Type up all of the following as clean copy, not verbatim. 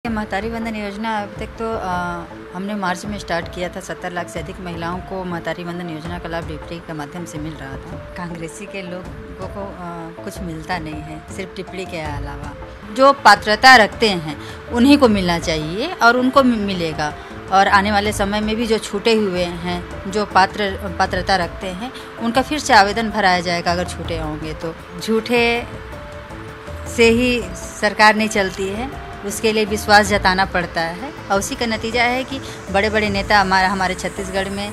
महतारी वंदन योजना अब तक तो हमने मार्च में स्टार्ट किया था। 70 लाख से अधिक महिलाओं को महतारी वंदन योजना का लाभ टिप्पणी के माध्यम से मिल रहा था। कांग्रेसी के लोगों को कुछ मिलता नहीं है, सिर्फ टिप्पणी के अलावा। जो पात्रता रखते हैं उन्हीं को मिलना चाहिए और उनको मिलेगा। और आने वाले समय में भी जो छूटे हुए हैं, जो पात्रता रखते हैं, उनका फिर से आवेदन भराया जाएगा। अगर छूटे होंगे तो झूठे से ही सरकार नहीं चलती है, उसके लिए विश्वास जताना पड़ता है। और उसी का नतीजा है कि बड़े बड़े नेता हमारे छत्तीसगढ़ में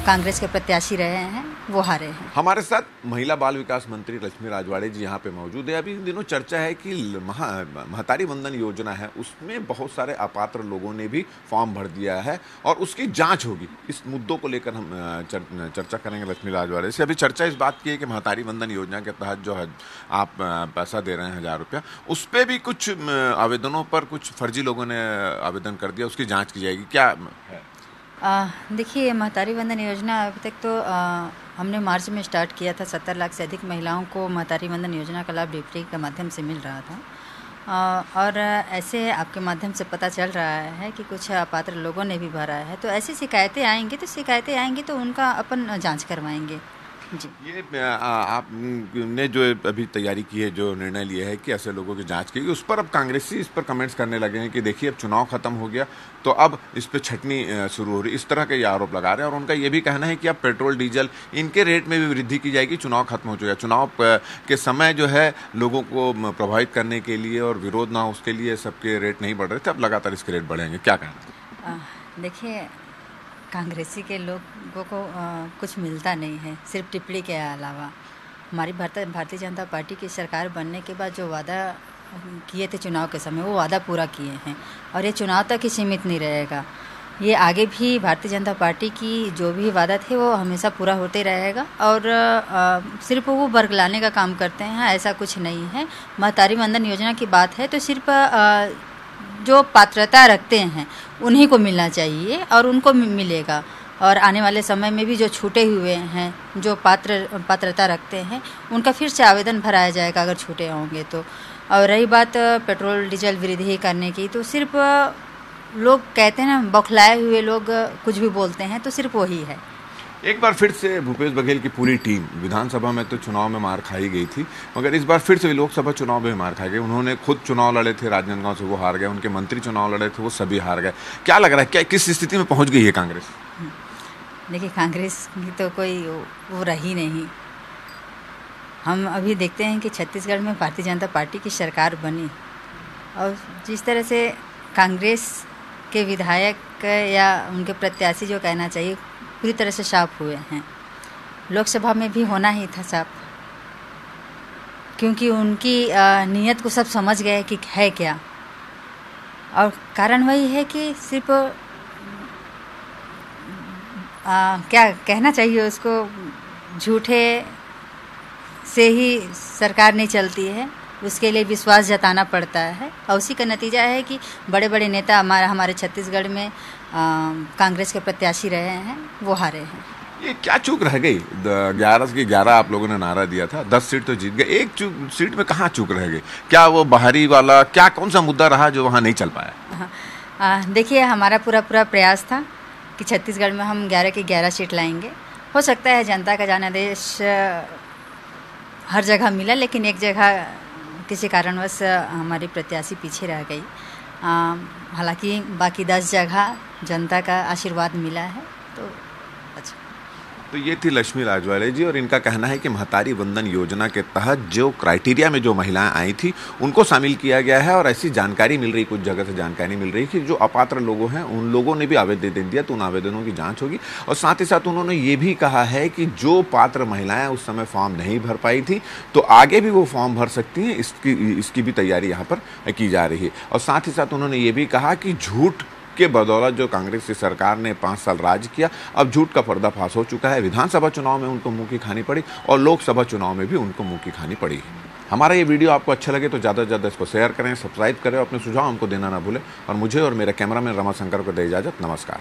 कांग्रेस के प्रत्याशी रहे हैं, वो हारे हैं। हमारे साथ महिला बाल विकास मंत्री लक्ष्मी राजवाड़े जी यहाँ पे मौजूद है। अभी इन दिनों चर्चा है कि महतारी वंदन योजना है, उसमें बहुत सारे अपात्र लोगों ने भी फॉर्म भर दिया है और उसकी जांच होगी। इस मुद्दों को लेकर हम चर्चा करेंगे लक्ष्मी राजवाड़े से। अभी चर्चा इस बात की है कि महतारी वंदन योजना के तहत जो है आप पैसा दे रहे हैं 1000 रुपया, उस पर भी कुछ आवेदनों पर कुछ फर्जी लोगों ने आवेदन कर दिया, उसकी जाँच की जाएगी, क्या है? देखिए, महतारी वंदन योजना अभी तक तो हमने मार्च में स्टार्ट किया था। 70 लाख से अधिक महिलाओं को महतारी वंदन योजना का लाभ टिप्पणी के माध्यम से मिल रहा था। और ऐसे आपके माध्यम से पता चल रहा है कि कुछ अपात्र लोगों ने भी भरा है। तो ऐसी शिकायतें आएंगी तो उनका अपन जांच करवाएंगे जी। ये आपने जो अभी तैयारी की है, जो निर्णय लिया है कि ऐसे लोगों की जांच की, उस पर अब कांग्रेसी इस पर कमेंट्स करने लगे हैं कि देखिए अब चुनाव खत्म हो गया तो अब इस पर छटनी शुरू हो रही, इस तरह के ये आरोप लगा रहे हैं। और उनका ये भी कहना है कि अब पेट्रोल डीजल इनके रेट में भी वृद्धि की जाएगी। चुनाव खत्म हो चुका है, चुनाव के समय जो है लोगों को प्रभावित करने के लिए और विरोध ना हो उसके लिए सबके रेट नहीं बढ़ रहे थे, अब लगातार इसके रेट बढ़ेंगे, क्या कहना? देखिए, कांग्रेसी के लोगों को कुछ मिलता नहीं है, सिर्फ टिप्पणी के अलावा। हमारी भारतीय जनता पार्टी की सरकार बनने के बाद जो वादा किए थे चुनाव के समय, वो वादा पूरा किए हैं और ये चुनाव तक ही सीमित नहीं रहेगा। ये आगे भी भारतीय जनता पार्टी की जो भी वादा थे वो हमेशा पूरा होते रहेगा। और सिर्फ वो बरगलाने का काम करते हैं, ऐसा कुछ नहीं है। महतारी वंदन योजना की बात है तो सिर्फ जो पात्रता रखते हैं उन्हीं को मिलना चाहिए और उनको मिलेगा। और आने वाले समय में भी जो छूटे हुए हैं, जो पात्रता रखते हैं, उनका फिर से आवेदन भराया जाएगा अगर छूटे होंगे तो। और रही बात पेट्रोल डीजल वृद्धि करने की, तो सिर्फ लोग कहते हैं ना, बौखलाए हुए लोग कुछ भी बोलते हैं, तो सिर्फ वही है। एक बार फिर से भूपेश बघेल की पूरी टीम, विधानसभा में तो चुनाव में मार खाई गई थी, मगर इस बार फिर से लोकसभा चुनाव में मार खाई गई। उन्होंने खुद चुनाव लड़े थे राजनांदगांव से, वो हार गए। उनके मंत्री चुनाव लड़े थे, वो सभी हार गए। क्या लग रहा है, क्या किस स्थिति में पहुंच गई है कांग्रेस? देखिए, कांग्रेस की तो कोई वो रही नहीं। हम अभी देखते हैं कि छत्तीसगढ़ में भारतीय जनता पार्टी की सरकार बनी और जिस तरह से कांग्रेस के विधायक या उनके प्रत्याशी, जो कहना चाहिए, पूरी तरह से साफ हुए हैं। लोकसभा में भी होना ही था साफ, क्योंकि उनकी नीयत को सब समझ गए कि है क्या। और कारण वही है कि सिर्फ क्या कहना चाहिए उसको, झूठे से ही सरकार नहीं चलती है, उसके लिए विश्वास जताना पड़ता है। और उसी का नतीजा है कि बड़े बड़े नेता हमारे छत्तीसगढ़ में कांग्रेस के प्रत्याशी रहे हैं, वो हारे हैं। ये क्या चूक रह गई? 11 की 11 आप लोगों ने नारा दिया था, 10 सीट तो जीत गए, एक सीट में कहाँ चूक रह गई? क्या वो बाहरी वाला, क्या कौन सा मुद्दा रहा जो वहाँ नहीं चल पाया? देखिए, हमारा पूरा प्रयास था कि छत्तीसगढ़ में हम 11 की 11 सीट लाएंगे। हो सकता है जनता का जनादेश हर जगह मिला, लेकिन एक जगह किसी कारणवश हमारी प्रत्याशी पीछे रह गई। हालांकि बाकी 10 जगह जनता का आशीर्वाद मिला है, तो अच्छा। तो ये थी लक्ष्मी राजवाड़े जी, और इनका कहना है कि महतारी वंदन योजना के तहत जो क्राइटेरिया में जो महिलाएं आई थी उनको शामिल किया गया है। और ऐसी जानकारी मिल रही, कुछ जगह से जानकारी मिल रही कि जो अपात्र लोगों हैं उन लोगों ने भी आवेदन दिया, तो उन आवेदनों की जांच होगी। और साथ ही साथ उन्होंने ये भी कहा है कि जो पात्र महिलाएं उस समय फॉर्म नहीं भर पाई थी, तो आगे भी वो फॉर्म भर सकती हैं। इसकी भी तैयारी यहाँ पर की जा रही है। और साथ ही साथ उन्होंने ये भी कहा कि झूठ के बदौलत जो कांग्रेस की सरकार ने 5 साल राज किया, अब झूठ का पर्दाफाश हो चुका है। विधानसभा चुनाव में उनको मुंह की खानी पड़ी और लोकसभा चुनाव में भी उनको मुंह की खानी पड़ी। हमारा ये वीडियो आपको अच्छा लगे तो ज़्यादा से ज़्यादा इसको शेयर करें, सब्सक्राइब करें, अपने सुझाव हमको देना ना भूलें। और मुझे और मेरे कैमरामैन रमाशंकर को दे इजाज़त। नमस्कार।